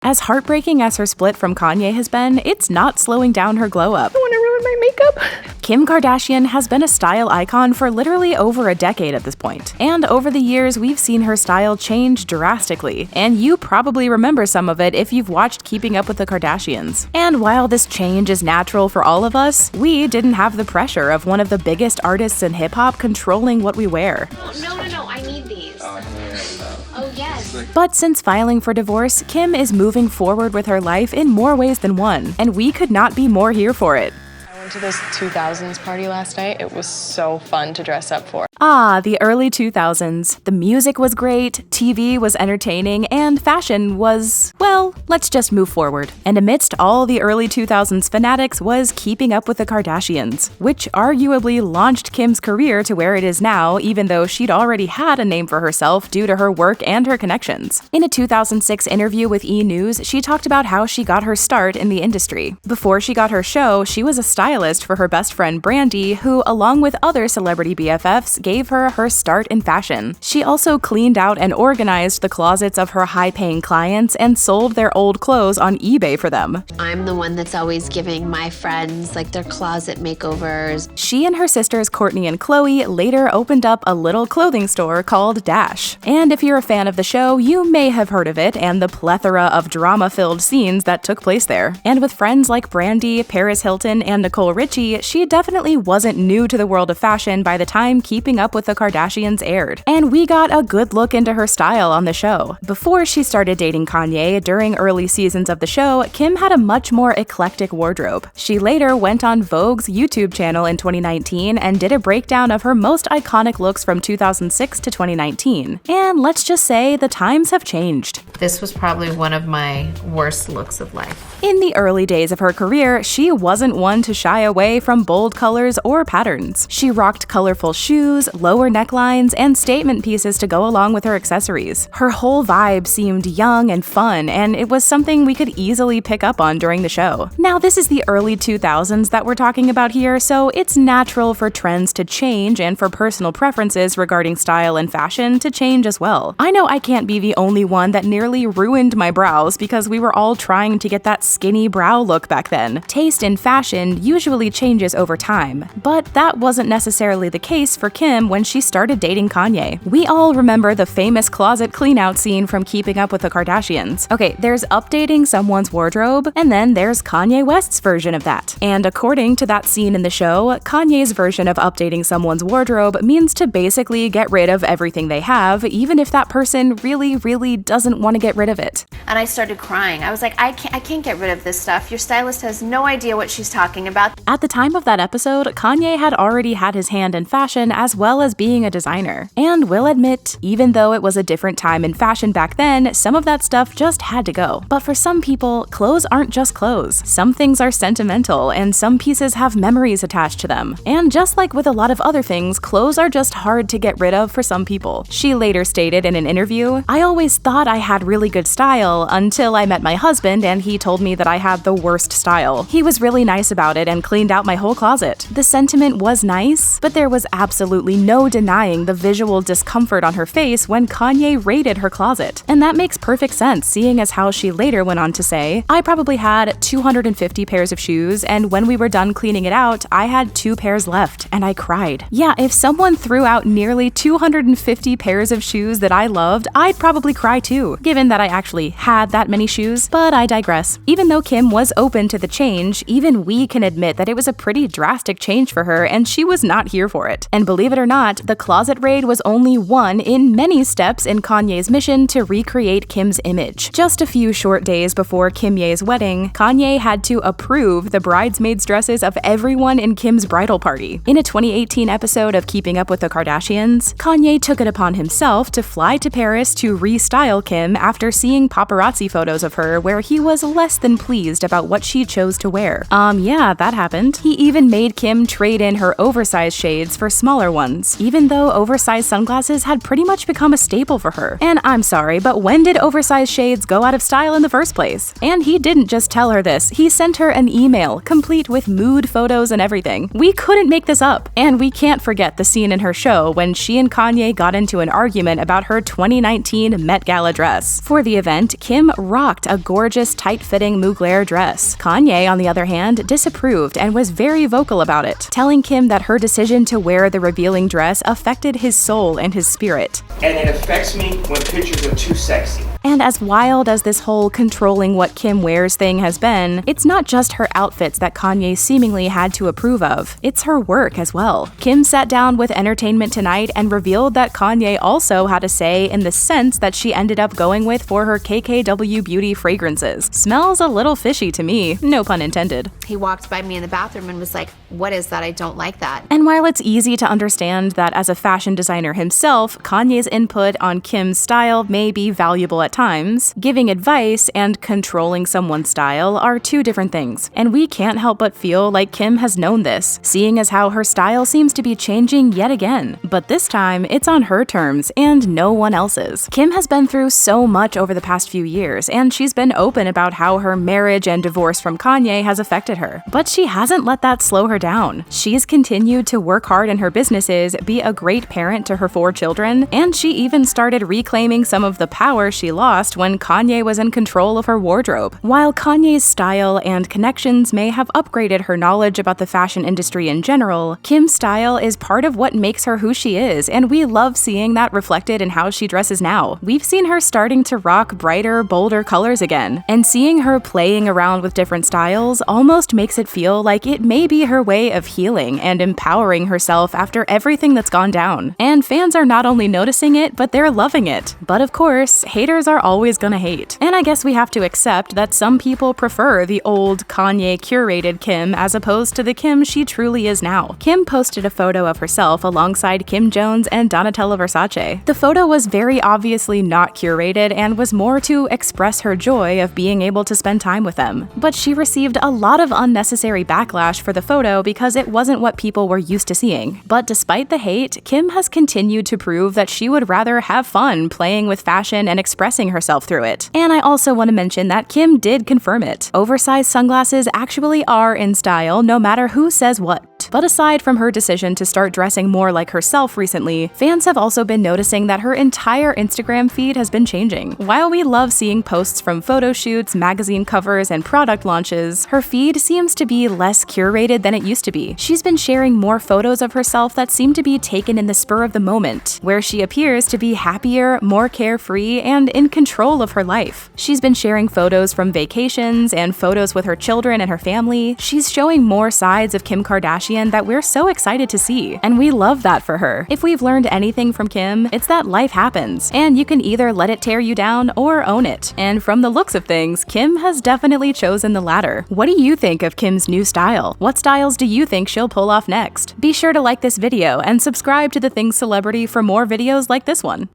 As heartbreaking as her split from Kanye has been, it's not slowing down her glow up. I want to ruin my makeup. Kim Kardashian has been a style icon for literally over a decade at this point. And over the years, we've seen her style change drastically. And you probably remember some of it if you've watched Keeping Up with the Kardashians. And while this change is natural for all of us, we didn't have the pressure of one of the biggest artists in hip-hop controlling what we wear. No, I need these. Oh, yes. But since filing for divorce, Kim is moving forward with her life in more ways than one, and we could not be more here for it. I went to this 2000s party last night. It was so fun to dress up for. Ah, the early 2000s. The music was great, TV was entertaining, and fashion was, well, let's just move forward. And amidst all the early 2000s fanatics was Keeping Up with the Kardashians, which arguably launched Kim's career to where it is now, even though she'd already had a name for herself due to her work and her connections. In a 2006 interview with E! News, she talked about how she got her start in the industry. Before she got her show, she was a stylist for her best friend Brandy, who, along with other celebrity BFFs, gave her her start in fashion. She also cleaned out and organized the closets of her high-paying clients and sold their old clothes on eBay for them. I'm the one that's always giving my friends like their closet makeovers. She and her sisters Kourtney and Khloe later opened up a little clothing store called Dash. And if you're a fan of the show, you may have heard of it and the plethora of drama-filled scenes that took place there. And with friends like Brandy, Paris Hilton, and Nicole Richie, she definitely wasn't new to the world of fashion by the time Keeping Up with the Kardashians aired. And we got a good look into her style on the show. Before she started dating Kanye, during early seasons of the show, Kim had a much more eclectic wardrobe. She later went on Vogue's YouTube channel in 2019 and did a breakdown of her most iconic looks from 2006 to 2019. And let's just say the times have changed. This was probably one of my worst looks of life. In the early days of her career, she wasn't one to shy away from bold colors or patterns. She rocked colorful shoes, lower necklines, and statement pieces to go along with her accessories. Her whole vibe seemed young and fun, and it was something we could easily pick up on during the show. Now, this is the early 2000s that we're talking about here, so it's natural for trends to change and for personal preferences regarding style and fashion to change as well. I know I can't be the only one that nearly ruined my brows because we were all trying to get that skinny brow look back then. Taste in fashion usually changes over time, but that wasn't necessarily the case for Kim when she started dating Kanye. We all remember the famous closet clean-out scene from Keeping Up with the Kardashians. Okay, there's updating someone's wardrobe, and then there's Kanye West's version of that. And according to that scene in the show, Kanye's version of updating someone's wardrobe means to basically get rid of everything they have, even if that person really doesn't want to get rid of it. And I started crying. I was like, I can't get rid of this stuff. Your stylist has no idea what she's talking about. At the time of that episode, Kanye had already had his hand in fashion as well as being a designer. And we'll admit, even though it was a different time in fashion back then, some of that stuff just had to go. But for some people, clothes aren't just clothes. Some things are sentimental, and some pieces have memories attached to them. And just like with a lot of other things, clothes are just hard to get rid of for some people. She later stated in an interview, "I always thought I had really good style until I met my husband and he told me that I had the worst style. He was really nice about it and cleaned out my whole closet." The sentiment was nice, but there was absolutely no denying the visual discomfort on her face when Kanye raided her closet. And that makes perfect sense, seeing as how she later went on to say, "I probably had 250 pairs of shoes, and when we were done cleaning it out, I had 2 pairs left, and I cried." Yeah, if someone threw out nearly 250 pairs of shoes that I loved, I'd probably cry too, given that I actually had that many shoes, but I digress. Even though Kim was open to the change, even we can admit that it was a pretty drastic change for her, and she was not here for it. And believe it or not, the closet raid was only one in many steps in Kanye's mission to recreate Kim's image. Just a few short days before Kim Ye's wedding, Kanye had to approve the bridesmaids' dresses of everyone in Kim's bridal party. In a 2018 episode of Keeping Up with the Kardashians, Kanye took it upon himself to fly to Paris to restyle Kim after seeing paparazzi photos of her where he was less than pleased about what she chose to wear. Yeah, that happened. He even made Kim trade in her oversized shades for smaller ones, even though oversized sunglasses had pretty much become a staple for her. And I'm sorry, but when did oversized shades go out of style in the first place? And he didn't just tell her this, he sent her an email, complete with mood photos and everything. We couldn't make this up. And we can't forget the scene in her show when she and Kanye got into an argument about her 2019 Met Gala dress. For the event, Kim rocked a gorgeous, tight-fitting Mugler dress. Kanye, on the other hand, disapproved and was very vocal about it, telling Kim that her decision to wear the revealing dress affected his soul and his spirit. And it affects me when pictures are too sexy. And as wild as this whole controlling what Kim wears thing has been, it's not just her outfits that Kanye seemingly had to approve of, it's her work as well. Kim sat down with Entertainment Tonight and revealed that Kanye also had a say in the scents that she ended up going with for her KKW Beauty fragrances. Smells a little fishy to me, no pun intended. He walked by me in the bathroom and was like, "What is that? I don't like that." And while it's easy to understand that as a fashion designer himself, Kanye's input on Kim's style may be valuable at times, giving advice and controlling someone's style are two different things. And we can't help but feel like Kim has known this, seeing as how her style seems to be changing yet again. But this time, it's on her terms and no one else's. Kim has been through so much over the past few years, and she's been open about how her marriage and divorce from Kanye has affected her. But she hasn't let that slow her down. She's continued to work hard in her businesses, be a great parent to her 4 children, and she even started reclaiming some of the power she lost when Kanye was in control of her wardrobe. While Kanye's style and connections may have upgraded her knowledge about the fashion industry in general, Kim's style is part of what makes her who she is, and we love seeing that reflected in how she dresses now. We've seen her starting to rock brighter, bolder colors again, and seeing her playing around with different styles almost makes it feel like it may be her way of healing and empowering herself after everything that's gone down. And fans are not only noticing it, but they're loving it. But of course, haters are always gonna hate. And I guess we have to accept that some people prefer the old Kanye curated Kim as opposed to the Kim she truly is now. Kim posted a photo of herself alongside Kim Jones and Donatella Versace. The photo was very obviously not curated and was more to express her joy of being able to spend time with them. But she received a lot of unnecessary backlash for the photo because it wasn't what people were used to seeing. But despite the hate, Kim has continued to prove that she would rather have fun playing with fashion and expressing herself through it. And I also want to mention that Kim did confirm it. Oversized sunglasses actually are in style no matter who says what. But aside from her decision to start dressing more like herself recently, fans have also been noticing that her entire Instagram feed has been changing. While we love seeing posts from photo shoots, magazine covers, and product launches, her feed seems to be less curated than it used to be. She's been sharing more photos of herself that seem to be taken in the spur of the moment, where she appears to be happier, more carefree, and in control of her life. She's been sharing photos from vacations and photos with her children and her family. She's showing more sides of Kim Kardashian that we're so excited to see, and we love that for her. If we've learned anything from Kim, it's that life happens, and you can either let it tear you down or own it. And from the looks of things, Kim has definitely chosen the latter. What do you think of Kim's new style? What styles do you think she'll pull off next? Be sure to like this video and subscribe to The Things Celebrity for more videos like this one.